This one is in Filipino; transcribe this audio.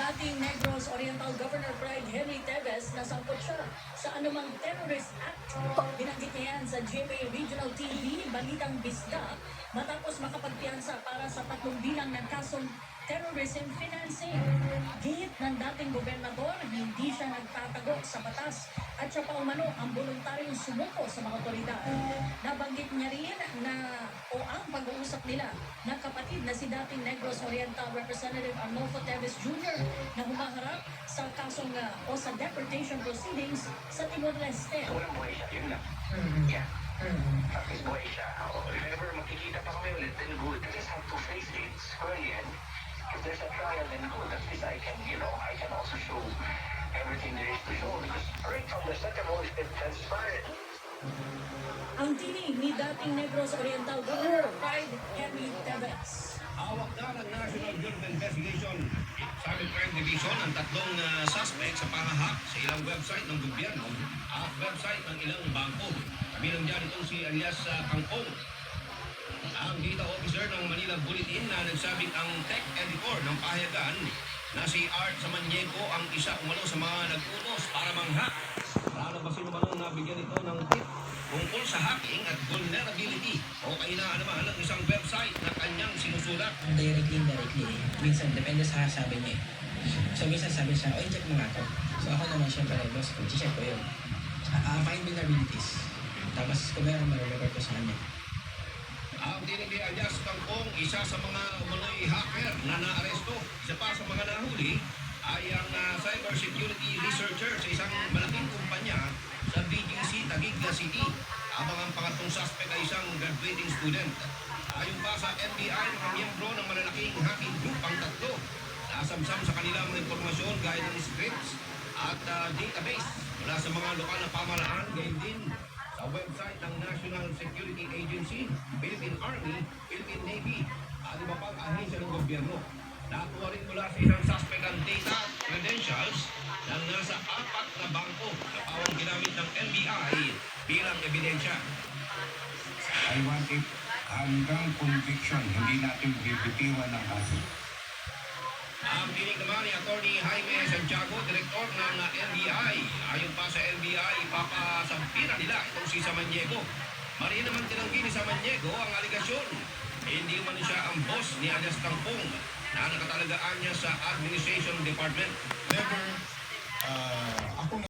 dating Negros Oriental Governor Pride Henry Teves na sangkot siya sa anumang terrorist act. Binanggit niya yan sa GMA Regional TV, Balitang Bisda, matapos makapagpiyansa para sa 3 bilang ng kasong terrorism financing. Git ng dating gobernador, hindi siya nagtatago sa batas at siya pa umano ang voluntaryong sumuko sa mga otoridad. Nabanggit niya rin na ang pag-uusap nila ng kapatid na si dating Negros Oriental Representative Arnolfo Teves Jr. na humaharap sa kasong o sa deportation proceedings sa Timor-Leste. So, walang buhay siya, yun lang. Yeah. At least buhay siya. If ever magkikita pa kami ulit, then good. I just have to face it squarely. And if there's a trial, then good. At least I can, I can also show everything there is to show. Because right from the start, I've always been transparent. Ang tinig ni dating Negros Oriental Governor Pride Henry Teves. Hawak na ng National Bureau of Investigation sa Crime Division ang 3 suspect sa pangahak sa ilang website ng gobyerno at website ng ilang bangko. Kabilang dyan itong si alias Kangkong. Ang data officer ng Manila Bulletin na nagsabing ang tech editor ng pahayagan na si Art Samaniego ang isa umano sa mga nag-utos para manghack. Lalabasin umanong nabigyan ito ng tip tungkol sa hacking at vulnerability o kahinaan naman ng isang website na kanyang sinusulat. Indirectly. Minsan, depende sa sabi niya. So, minsan sabi siya, check mo nga ako. So, ako naman siyempre, boss ko, check ko yun. Find vulnerabilities. Tapos, kung meron, mag-report ko sa kanya. Ang tinig ni alias Kangkong, isa sa mga umano'y hacker na naaresto. Isa pa sa mga nahuli ay ang cybersecurity researcher sa isang malaking kumpanya sa BGC Taguig City. Habang ang pangatlong suspect ay isang graduating student. Ayon pa sa NBI, mga miyembro ng malalaking hacking group ang 3. Nasamsam sa kanilang mga impormasyon gaya ng scripts at database mula sa mga lokal na pamahalaan, gayon din sa website ng National Security Agency, Philippine Army, Philippine Navy at iba pang ahensya ng gobyerno. Nakuha rin mula sa isang suspect ang data credentials ng nasa 4 na bangko na pawang ginamit ng NBI bilang ebidensya. I want it hanggang conviction, hindi natin bibitiwan ng kaso. Ang tinig naman ni Atty. Jaime Santiago, direktor ng NBI. Ayon pa sa NBI, ipapasampina nila itong si Samaniego. Mariin naman tinanggi ni Samaniego ang aligasyon. Hindi man siya ang boss ni alias Kangkong na nakatalagaan niya sa Administration Department. Never, ako